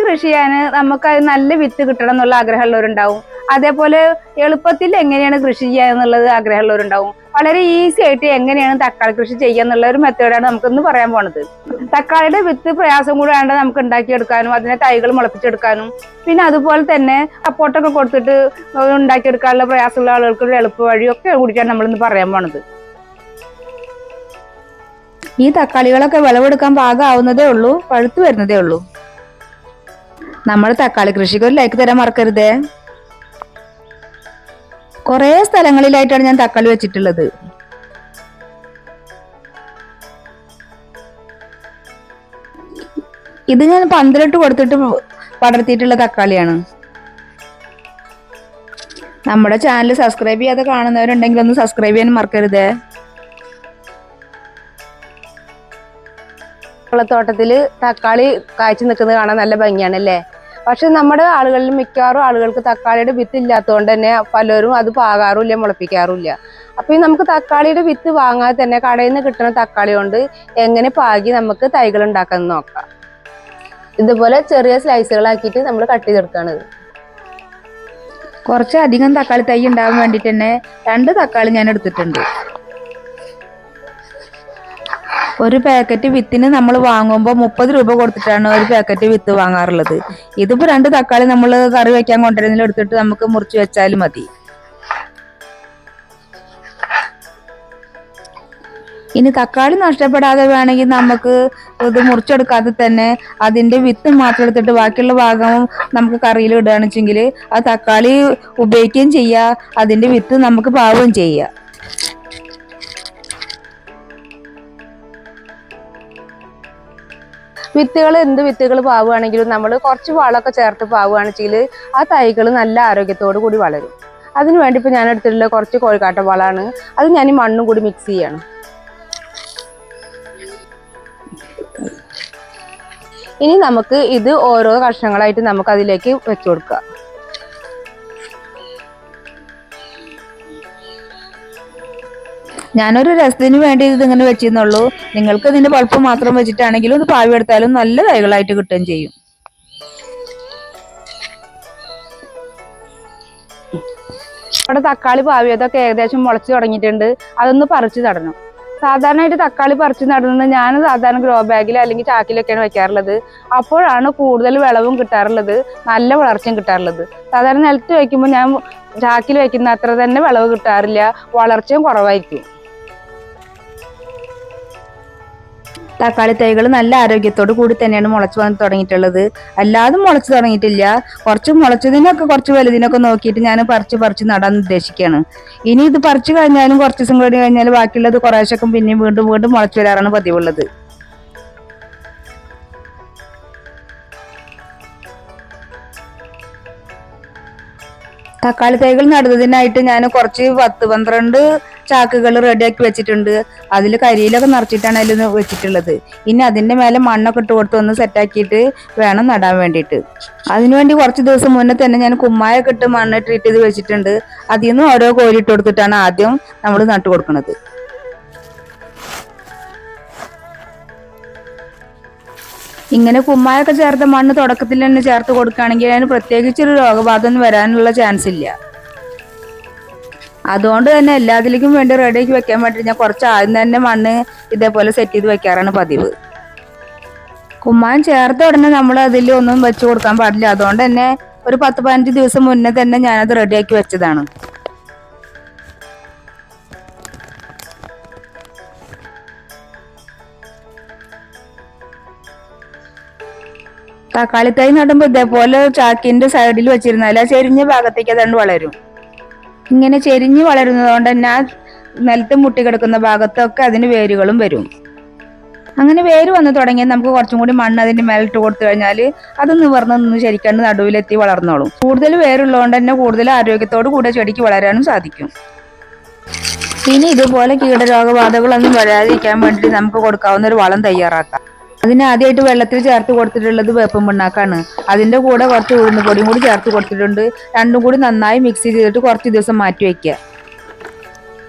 കൃഷി ചെയ്യാൻ നമുക്ക് നല്ല വിത്ത് കിട്ടണം എന്നുള്ള ആഗ്രഹമുള്ളവരുണ്ടാവും. അതേപോലെ എളുപ്പത്തിൽ എങ്ങനെയാണ് കൃഷി ചെയ്യുക എന്നുള്ളത് ആഗ്രഹമുള്ളവരുണ്ടാവും. വളരെ ഈസി ആയിട്ട് എങ്ങനെയാണ് തക്കാളി കൃഷി ചെയ്യുക എന്നുള്ള ഒരു മെത്തേഡാണ് നമുക്കിന്ന് പറയാൻ പോണത്. തക്കാളിയുടെ വിത്ത് പ്രയാസം കൂടെ വേണ്ട നമുക്ക് ഉണ്ടാക്കിയെടുക്കാനും അതിനെ തൈകൾ മുളപ്പിച്ചെടുക്കാനും പിന്നെ അതുപോലെ തന്നെ സപ്പോർട്ടൊക്കെ കൊടുത്തിട്ട് ഉണ്ടാക്കിയെടുക്കാനുള്ള പ്രയാസമുള്ള ആളുകൾക്ക് ഒരു എളുപ്പ വഴിയൊക്കെ കൂടിയിട്ടാണ് നമ്മളിന്ന് പറയാൻ പോണത്. ഈ തക്കാളികളൊക്കെ വിളവെടുക്കാൻ പാകമാവുന്നതേ ഉള്ളൂ, പഴുത്തു വരുന്നതേ ഉള്ളൂ. നമ്മൾ തക്കാളി കൃഷിക്ക് ഒരു ലൈക്ക് തരാൻ മറക്കരുതേ. കുറേ സ്ഥലങ്ങളിലായിട്ടാണ് ഞാൻ തക്കാളി വെച്ചിട്ടുള്ളത്. ഇത് ഞാൻ പന്തലിട്ട് കൊടുത്തിട്ട് പടർത്തിയിട്ടുള്ള തക്കാളിയാണ്. നമ്മുടെ ചാനൽ സബ്സ്ക്രൈബ് ചെയ്യാതെ കാണുന്നവരുണ്ടെങ്കിൽ ഒന്ന് സബ്സ്ക്രൈബ് ചെയ്യാൻ മറക്കരുതേ. തോട്ടത്തില് തക്കാളി കായ്ച്ചു നിൽക്കുന്നത് കാണാൻ നല്ല ഭംഗിയാണല്ലേ. പക്ഷെ നമ്മുടെ ആളുകളിൽ മിക്കവാറും ആളുകൾക്ക് തക്കാളിയുടെ വിത്ത് ഇല്ലാത്തതുകൊണ്ട് തന്നെ പലരും അത് പാകാറുമില്ല, മുളപ്പിക്കാറുമില്ല. അപ്പൊ ഈ നമുക്ക് തക്കാളിയുടെ വിത്ത് വാങ്ങാതെ തന്നെ കടയിൽ നിന്ന് കിട്ടുന്ന തക്കാളി കൊണ്ട് എങ്ങനെ പാകി നമുക്ക് തൈകൾ ഉണ്ടാക്കാൻ നോക്കാം. ഇതുപോലെ ചെറിയ സ്ലൈസുകളാക്കിയിട്ട് നമ്മൾ കട്ട് ചെയ്തെടുക്കാണ്. കുറച്ചധികം തക്കാളി തൈ ഉണ്ടാകാൻ വേണ്ടിയിട്ട് തന്നെ 2 തക്കാളി ഞാൻ എടുത്തിട്ടുണ്ട്. ഒരു പാക്കറ്റ് വിത്തിന് നമ്മൾ വാങ്ങുമ്പോൾ 30 രൂപ കൊടുത്തിട്ടാണ് ഒരു പാക്കറ്റ് വിത്ത് വാങ്ങാറുള്ളത്. ഇതിപ്പോ 2 തക്കാളി നമ്മൾ കറി വെക്കാൻ കൊണ്ടുവരുന്നതിൽ എടുത്തിട്ട് നമുക്ക് മുറിച്ച് വെച്ചാലും മതി. ഇനി തക്കാളി നഷ്ടപ്പെടാതെ വേണമെങ്കിൽ നമുക്ക് ഇത് മുറിച്ചെടുക്കാതെ തന്നെ അതിന്റെ വിത്ത് മാത്രം എടുത്തിട്ട് ബാക്കിയുള്ള ഭാഗം നമുക്ക് കറിയിൽ ഇടുകയാണെന്ന് വെച്ചെങ്കിൽ ആ തക്കാളി ഉപയോഗിക്കുകയും ചെയ്യാം, അതിന്റെ വിത്ത് നമുക്ക് പാവുകയും ചെയ്യാം. വിത്തുകൾ എന്ത് വിത്തുകൾ പാവുകയാണെങ്കിലും നമ്മൾ കുറച്ച് വളമൊക്കെ ചേർത്ത് പാവുകയാണെന്നുവെച്ചാൽ ആ തൈകൾ നല്ല ആരോഗ്യത്തോടു കൂടി വളരും. അതിനു വേണ്ടി ഇപ്പോൾ ഞാൻ എടുത്തിട്ടുള്ള കുറച്ച് കോഴിക്കാട്ട വളമാണ്. അത് ഞാൻ ഈ മണ്ണും കൂടി മിക്സ് ചെയ്യണം. ഇനി നമുക്ക് ഇത് ഓരോ കഷ്ണങ്ങളായിട്ട് നമുക്ക് അതിലേക്ക് വെച്ചു കൊടുക്കാം. ഞാനൊരു രസത്തിന് വേണ്ടി ഇതിങ്ങനെ വെച്ചിരുന്നുള്ളൂ. നിങ്ങൾക്ക് ഇതിന്റെ പൾപ്പ് മാത്രം വെച്ചിട്ടാണെങ്കിലും ഇത് പാവി എടുത്താലും നല്ല തൈകളായിട്ട് കിട്ടുകയും ചെയ്യും. ഇവിടെ തക്കാളി പാവിയതൊക്കെ ഏകദേശം മുളച്ചു തുടങ്ങിയിട്ടുണ്ട്. അതൊന്ന് പറിച്ചു നടണം. സാധാരണയായിട്ട് തക്കാളി പറിച്ചു നടുന്നത് ഞാൻ സാധാരണ ഗ്രോ ബാഗിൽ അല്ലെങ്കിൽ ചാക്കിലൊക്കെയാണ് വെക്കാറുള്ളത്. അപ്പോഴാണ് കൂടുതൽ വിളവും കിട്ടാറുള്ളത്, നല്ല വളർച്ചയും കിട്ടാറുള്ളത്. സാധാരണ നിലത്ത് വയ്ക്കുമ്പോൾ ഞാൻ ചാക്കിൽ വെക്കുന്ന അത്ര തന്നെ വിളവ് കിട്ടാറില്ല, വളർച്ചയും കുറവായിരിക്കും. തക്കാളി തൈകൾ നല്ല ആരോഗ്യത്തോടു കൂടി തന്നെയാണ് മുളച്ചു വന്ന് തുടങ്ങിയിട്ടുള്ളത്. അല്ലാതെ മുളച്ചു തുടങ്ങിയിട്ടില്ല. കുറച്ച് മുളച്ചതിനൊക്കെ കുറച്ച് വലുതിനൊക്കെ നോക്കിയിട്ട് ഞാൻ പറിച്ച് നടാൻ ഉദ്ദേശിക്കുകയാണ്. ഇനി ഇത് പറിച്ചു കഴിഞ്ഞാലും കുറച്ച് ദിവസം കൂടി കഴിഞ്ഞാൽ ബാക്കിയുള്ളത് കുറേശ്ശൊക്കെ പിന്നെയും വീണ്ടും മുളച്ചു വരാറാണ് പതിവുള്ളത്. തക്കാളി തൈകൾ നടുന്നതിനായിട്ട് ഞാൻ കുറച്ച് 10-12 ചാക്കുകൾ റെഡിയാക്കി വെച്ചിട്ടുണ്ട്. അതിൽ കരിയിലൊക്കെ നിറച്ചിട്ടാണ് അതിൽ വെച്ചിട്ടുള്ളത്. ഇനി അതിന്റെ മേലെ മണ്ണൊക്കെ ഇട്ട് കൊടുത്ത് ഒന്ന് സെറ്റാക്കിയിട്ട് വേണം നടാൻ വേണ്ടിയിട്ട്. അതിനുവേണ്ടി കുറച്ച് ദിവസം മുന്നേ തന്നെ ഞാൻ കുമ്മായൊക്കെ ഇട്ട് മണ്ണ് ട്രീറ്റ് ചെയ്ത് വെച്ചിട്ടുണ്ട്. അതിൽ നിന്ന് ഓരോ കോരി ഇട്ട് കൊടുത്തിട്ടാണ് ആദ്യം നമ്മൾ നട്ടു കൊടുക്കുന്നത്. ഇങ്ങനെ കുമ്മായൊക്കെ ചേർത്ത മണ്ണ് തുടക്കത്തിൽ തന്നെ ചേർത്ത് കൊടുക്കുകയാണെങ്കിൽ അതിന് പ്രത്യേകിച്ചൊരു രോഗബാധ ഒന്നും വരാനുള്ള ചാൻസ് ഇല്ല. അതുകൊണ്ട് തന്നെ എല്ലാത്തിലേക്കും വേണ്ടി റെഡിയാക്കി വെക്കാൻ വേണ്ടി ഞാൻ കുറച്ച് ആദ്യം തന്നെ മണ്ണ് ഇതേപോലെ സെറ്റ് ചെയ്ത് വെക്കാറാണ് പതിവ്. കുമ്മായം ചേർത്ത ഉടനെ നമ്മൾ അതിൽ ഒന്നും വെച്ചു കൊടുക്കാൻ പാടില്ല. അതുകൊണ്ട് തന്നെ ഒരു 10-15 ദിവസം മുന്നേ തന്നെ ഞാനത് റെഡിയാക്കി വെച്ചതാണ്. തക്കാളി തൈ നടുമ്പോൾ ഇതേപോലെ ചാക്കിന്റെ സൈഡിൽ വെച്ചിരുന്നാൽ ആ ചെരിഞ്ഞ ഭാഗത്തേക്ക് അതുകൊണ്ട് വളരും. ഇങ്ങനെ ചെരിഞ്ഞ് വളരുന്നത് കൊണ്ട് തന്നെ നിലത്ത് മുട്ടിക്കിടക്കുന്ന ഭാഗത്തൊക്കെ അതിന് വേരുകളും വരും. അങ്ങനെ വേര് വന്ന് തുടങ്ങിയാൽ നമുക്ക് കുറച്ചും കൂടി മണ്ണ് അതിന്റെ മേലിട്ട് കൊടുത്തു കഴിഞ്ഞാൽ അത് നിവർന്ന് നിന്ന് ശരിക്കാണ്ട് നടുവിലെത്തി വളർന്നോളും. കൂടുതൽ വേരുള്ളതുകൊണ്ട് തന്നെ കൂടുതൽ ആരോഗ്യത്തോടു കൂടെ ചെടിക്ക് വളരാനും സാധിക്കും. ഇനി ഇതുപോലെ കീടരോഗബാധകളൊന്നും വരാതിരിക്കാൻ വേണ്ടി നമുക്ക് കൊടുക്കാവുന്ന ഒരു വളം തയ്യാറാക്കാം. അതിന് ആദ്യമായിട്ട് വെള്ളത്തിൽ ചേർത്ത് കൊടുത്തിട്ടുള്ളത് വേപ്പൻ പിണ്ണാക്കാണ്. അതിന്റെ കൂടെ കുറച്ച് ഉഴുന്ന് പൊടിയും കൂടി ചേർത്ത് കൊടുത്തിട്ടുണ്ട്. രണ്ടും കൂടി നന്നായി മിക്സ് ചെയ്തിട്ട് കുറച്ച് ദിവസം മാറ്റി വയ്ക്കുക.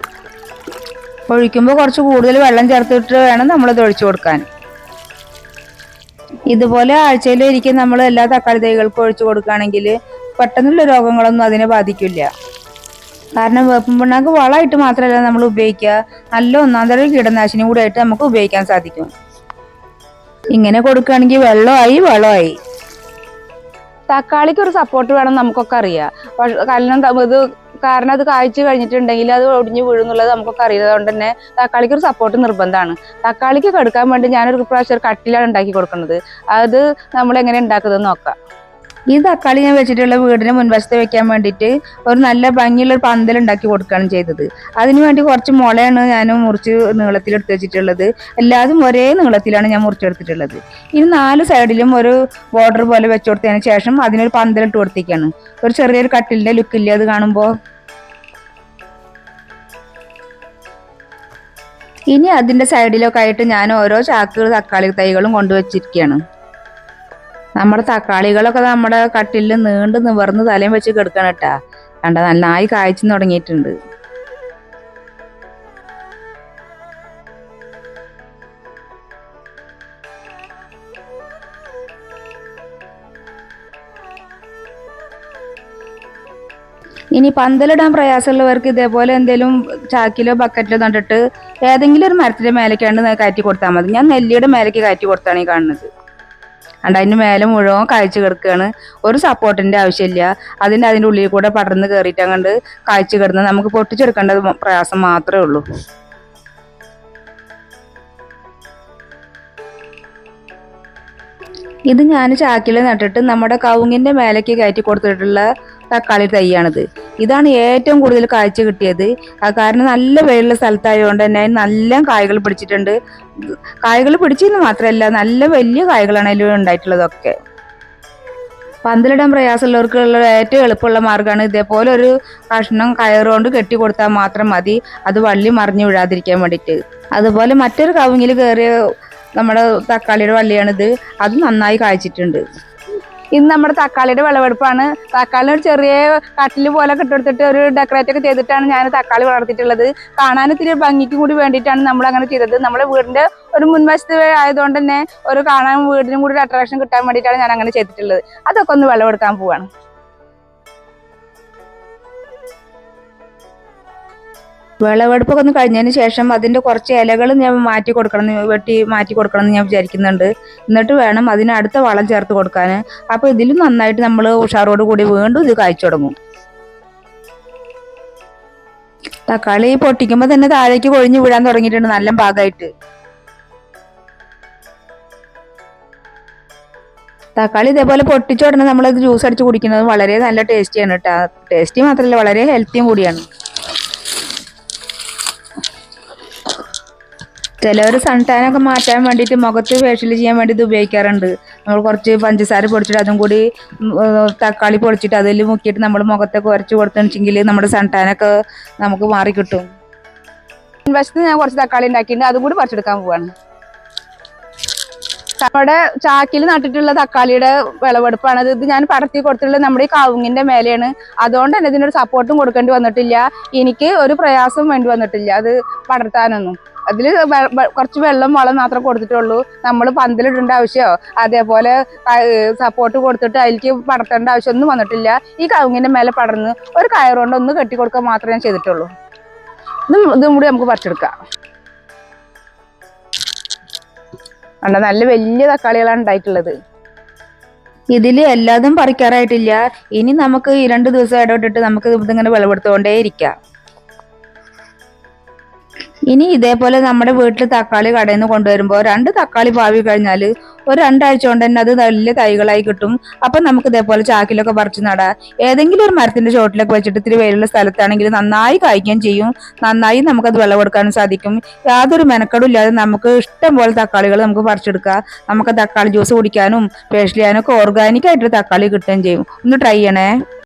ഒഴിക്കുമ്പോൾ കുറച്ച് കൂടുതൽ വെള്ളം ചേർത്തിട്ട് വേണം നമ്മളത് ഒഴിച്ചു കൊടുക്കാൻ. ഇതുപോലെ ആഴ്ചയിലൊരിക്കൽ നമ്മൾ എല്ലാ തക്കാളി തൈകൾക്കും ഒഴിച്ചു കൊടുക്കുകയാണെങ്കിൽ പെട്ടെന്നുള്ള രോഗങ്ങളൊന്നും അതിനെ ബാധിക്കില്ല. കാരണം വേപ്പിൻ പിണ്ണാക്ക് വളമായിട്ട് മാത്രമല്ല നമ്മൾ ഉപയോഗിക്കുക, നല്ല ഒന്നാം തരം കീടനാശിനി കൂടെ ആയിട്ട് നമുക്ക് ഉപയോഗിക്കാൻ സാധിക്കും. ഇങ്ങനെ കൊടുക്കുകയാണെങ്കിൽ വെള്ളമായി വളമായി. തക്കാളിക്ക് ഒരു സപ്പോർട്ട് വേണം നമുക്കൊക്കെ അറിയാം. കാരണം അത് കായ്ച്ചു കഴിഞ്ഞിട്ടുണ്ടെങ്കിൽ അത് ഒടിഞ്ഞു വീഴുന്നുള്ളത് നമുക്കൊക്കെ അറിയാം. അതുകൊണ്ട് തന്നെ തക്കാളിക്ക് ഒരു സപ്പോർട്ട് നിർബന്ധമാണ്. തക്കാളിക്ക് കെടുക്കാൻ വേണ്ടി ഞാനൊരു പ്രാവശ്യം ഒരു കട്ടിലാണ് ഉണ്ടാക്കി കൊടുക്കുന്നത്. അത് നമ്മൾ എങ്ങനെ ഉണ്ടാക്കുന്നത് നോക്കാം. ഈ തക്കാളി ഞാൻ വെച്ചിട്ടുള്ള വീടിന് മുൻവശത്ത് വെക്കാൻ വേണ്ടിയിട്ട് ഒരു നല്ല ഭംഗിയുള്ള ഒരു പന്തൽ ഉണ്ടാക്കി കൊടുക്കുകയാണ് ചെയ്തത്. അതിനു വേണ്ടി കുറച്ച് മുളയാണ് ഞാൻ മുറിച്ച് നീളത്തിലെടുത്ത് വെച്ചിട്ടുള്ളത്. എല്ലാതും ഒരേ നീളത്തിലാണ് ഞാൻ മുറിച്ചെടുത്തിട്ടുള്ളത്. ഇനി 4 സൈഡിലും ഒരു ബോർഡർ പോലെ വെച്ചു കൊടുത്തതിന് ശേഷം അതിനൊരു പന്തലിട്ട് കൊടുത്തേക്കാണ്. ഒരു ചെറിയൊരു കട്ടിലിന്റെ ലുക്കില്ലേ അത് കാണുമ്പോൾ. ഇനി അതിന്റെ സൈഡിലൊക്കെ ആയിട്ട് ഞാൻ ഓരോ ചാക്ക് തക്കാളി തൈകളും കൊണ്ടുവച്ചിരിക്കുകയാണ്. നമ്മുടെ തക്കാളികളൊക്കെ നമ്മുടെ കട്ടിലിൽ നീണ്ട് നിവർന്ന് തലയും വെച്ച് കിടക്കണം കേട്ടാ. കണ്ട നന്നായി കായ്ച്ചു തുടങ്ങിയിട്ടുണ്ട്. ഇനി പന്തലിടാൻ പ്രയാസമുള്ളവർക്ക് ഇതേപോലെ എന്തെങ്കിലും ചാക്കിലോ ബക്കറ്റിലോ നട്ടിട്ട് ഏതെങ്കിലും ഒരു മരത്തിന്റെ മേലേക്കാണ്ട് കയറ്റി കൊടുത്താൽ മതി. ഞാൻ നെല്ലിയുടെ മേലേക്ക് കയറ്റി കൊടുത്താണ് ഈ കാണുന്നത്. അതിൻ്റെ മേലെ മുഴുവൻ കായ്ച്ചു കിടക്കുകയാണ്. ഒരു സപ്പോർട്ടിന്റെ ആവശ്യമില്ല. അതിൻ്റെ ഉള്ളിൽ കൂടെ പടർന്ന് കയറിയിട്ട് അങ്ങോട്ട് കായ്ച്ചു കിടന്ന് നമുക്ക് പൊട്ടിച്ചെടുക്കേണ്ട പ്രയാസം മാത്രമേ ഉള്ളൂ. ഇത് ഞാൻ ചാക്കിൽ നട്ടിട്ട് നമ്മുടെ കവുങ്ങിന്റെ മേലേക്ക് കയറ്റി കൊടുത്തിട്ടുള്ള തക്കാളി തൈയാണിത്. ഇതാണ് ഏറ്റവും കൂടുതൽ കായ്ച്ചു കിട്ടിയത്. കാരണം നല്ല വെയിലുള്ള സ്ഥലത്തായതുകൊണ്ട് തന്നെ നല്ല കായ്കൾ പിടിച്ചിട്ടുണ്ട്. കായ്കൾ പിടിച്ചെന്ന് മാത്രമല്ല നല്ല വലിയ കായ്കളാണ് അതിൽ ഉണ്ടായിട്ടുള്ളതൊക്കെ. പന്തലിടാൻ പ്രയാസമുള്ളവർക്കുള്ള ഏറ്റവും എളുപ്പമുള്ള മാർഗ്ഗമാണ് ഇതേപോലെ ഒരു കഷ്ണം കയറുകൊണ്ട് കെട്ടി കൊടുത്താൽ മാത്രം മതി. അത് വള്ളി മറിഞ്ഞു വീഴാതിരിക്കാൻ വേണ്ടിയിട്ട്. അതുപോലെ മറ്റൊരു കവുങ്ങിൽ കയറിയ നമ്മുടെ തക്കാളിയുടെ വള്ളിയാണിത്. അത് നന്നായി കായ്ച്ചിട്ടുണ്ട്. ഇന്ന് നമ്മുടെ തക്കാളിയുടെ വിളവെടുപ്പാണ്. തക്കാളി ഒരു ചെറിയ കട്ടിൽ പോലെ കെട്ടെടുത്തിട്ട് ഒരു ഡെക്കറേറ്റ് ഒക്കെ ചെയ്തിട്ടാണ് ഞാൻ തക്കാളി വളർത്തിയിട്ടുള്ളത്. കാണാൻ ഇത്തിരി ഭംഗിക്ക് കൂടി വേണ്ടിയിട്ടാണ് നമ്മൾ അങ്ങനെ ചെയ്തത്. നമ്മുടെ വീടിന്റെ ഒരു മുൻവശത്ത് ആയതുകൊണ്ട് തന്നെ ഒരു കാണാൻ വീടിനും കൂടി ഒരു അട്രാക്ഷൻ കിട്ടാൻ വേണ്ടിയിട്ടാണ് ഞാൻ അങ്ങനെ ചെയ്തിട്ടുള്ളത്. അതൊക്കെ ഒന്ന് വിളവെടുക്കാൻ പോവാണ്. വിളവെടുപ്പൊക്കെ ഒന്ന് കഴിഞ്ഞതിന് ശേഷം അതിൻ്റെ കുറച്ച് ഇലകൾ ഞാൻ വെട്ടി മാറ്റി കൊടുക്കണം എന്ന് ഞാൻ വിചാരിക്കുന്നുണ്ട്. എന്നിട്ട് വേണം അതിന് അടുത്ത വളം ചേർത്ത് കൊടുക്കാൻ. അപ്പോൾ ഇതിലും നന്നായിട്ട് നമ്മൾ ഉഷാറോട് കൂടി വീണ്ടും ഇത് കായ്ച്ചു തുടങ്ങും. തക്കാളി പൊട്ടിക്കുമ്പോൾ തന്നെ താഴേക്ക് കൊഴിഞ്ഞു വീഴാൻ തുടങ്ങിയിട്ടുണ്ട് നല്ല ഭാഗമായിട്ട്. തക്കാളി ഇതേപോലെ പൊട്ടിച്ചുടനെ നമ്മളത് ജ്യൂസ് അടിച്ച് കുടിക്കുന്നത് വളരെ നല്ല ടേസ്റ്റിയാണ് കേട്ടോ. ടേസ്റ്റി മാത്രമല്ല വളരെ ഹെൽത്തിയും കൂടിയാണ്. ചിലവർ സൺടാനൊക്കെ മാറ്റാൻ വേണ്ടിയിട്ട് മുഖത്ത് ഫേഷ്യൽ ചെയ്യാൻ വേണ്ടി ഇത് ഉപയോഗിക്കാറുണ്ട്. നമ്മൾ കുറച്ച് പഞ്ചസാര പൊടിച്ചിട്ട് അതും കൂടി തക്കാളി പൊടിച്ചിട്ട് അതിൽ മുക്കിയിട്ട് നമ്മൾ മുഖത്തൊക്കെ ഉരച്ച് കൊടുത്തെങ്കിൽ നമ്മുടെ സൺടാനൊക്കെ നമുക്ക് മാറിക്കിട്ടും. വശത്ത് ഞാൻ കുറച്ച് തക്കാളി ഉണ്ടാക്കിയിട്ടുണ്ട്. അതും കൂടി പറിച്ചെടുക്കാൻ പോവാണ്. നമ്മുടെ ചാക്കിൽ നട്ടിട്ടുള്ള തക്കാളിയുടെ വിളവെടുപ്പാണ്. ഇത് ഞാൻ പടർത്തി കൊടുത്തിട്ടുള്ളത് നമ്മുടെ ഈ കവുങ്ങിന്റെ മേലെയാണ്. അതുകൊണ്ട് തന്നെ ഇതിനൊരു സപ്പോർട്ടും കൊടുക്കേണ്ടി വന്നിട്ടില്ല. എനിക്ക് ഒരു പ്രയാസവും വേണ്ടി വന്നിട്ടില്ല അത് പടർത്താനൊന്നും. അതിൽ കുറച്ച് വെള്ളം വളം മാത്രം കൊടുത്തിട്ടുള്ളൂ. നമ്മൾ പന്തലിടേണ്ട ആവശ്യമോ അതേപോലെ സപ്പോർട്ട് കൊടുത്തിട്ട് അതിലേക്ക് പടർത്തേണ്ട ആവശ്യമൊന്നും വന്നിട്ടില്ല. ഈ കവുങ്ങിന്റെ മേലെ പടർന്ന് ഒരു കയറുകൊണ്ട് ഒന്ന് കെട്ടിക്കൊടുക്കുക മാത്രമേ ഞാൻ ചെയ്തിട്ടുള്ളൂ. ഇതും കൂടി നമുക്ക് പറിച്ചെടുക്കാം. നല്ല വലിയ തക്കാളികളാണ് ഉണ്ടായിട്ടുള്ളത്. ഇതിൽ എല്ലാതും പറിക്കാറായിട്ടില്ല. ഇനി നമുക്ക് 2 ദിവസം ഇടവിട്ടിട്ട് നമുക്ക് ഇതിങ്ങനെ വിളവെടുത്തുകൊണ്ടേ ഇരിക്കാം. ഇനി ഇതേപോലെ നമ്മുടെ വീട്ടിൽ തക്കാളി കടയിൽ നിന്ന് കൊണ്ടുവരുമ്പോൾ 2 തക്കാളി പാവി കഴിഞ്ഞാൽ ഒരു 2 ആഴ്ച കൊണ്ട് തന്നെ അത് വലിയ തൈകളായി കിട്ടും. അപ്പം നമുക്ക് ഇതേപോലെ ചാക്കിലൊക്കെ പറിച്ച് നടാം. ഏതെങ്കിലും ഒരു മരത്തിന്റെ ചോട്ടിലൊക്കെ വെച്ചിട്ട് ഇത്തിരി വെയിലുള്ള സ്ഥലത്താണെങ്കിൽ നന്നായി കായ്ക്കുകയും ചെയ്യും. നന്നായി നമുക്കത് വിളവെടുക്കാനും സാധിക്കും. യാതൊരു മെനക്കെടും ഇല്ലാതെ നമുക്ക് ഇഷ്ടം പോലെ തക്കാളികൾ നമുക്ക് പറിച്ചെടുക്കാം. നമുക്ക് തക്കാളി ജ്യൂസ് കുടിക്കാനും ഫേഷ്യൽ ചെയ്യാനും ഒക്കെ ഓർഗാനിക് ആയിട്ട് തക്കാളി കിട്ടുകയും ചെയ്യും. ഒന്ന് ട്രൈ ചെയ്യണേ.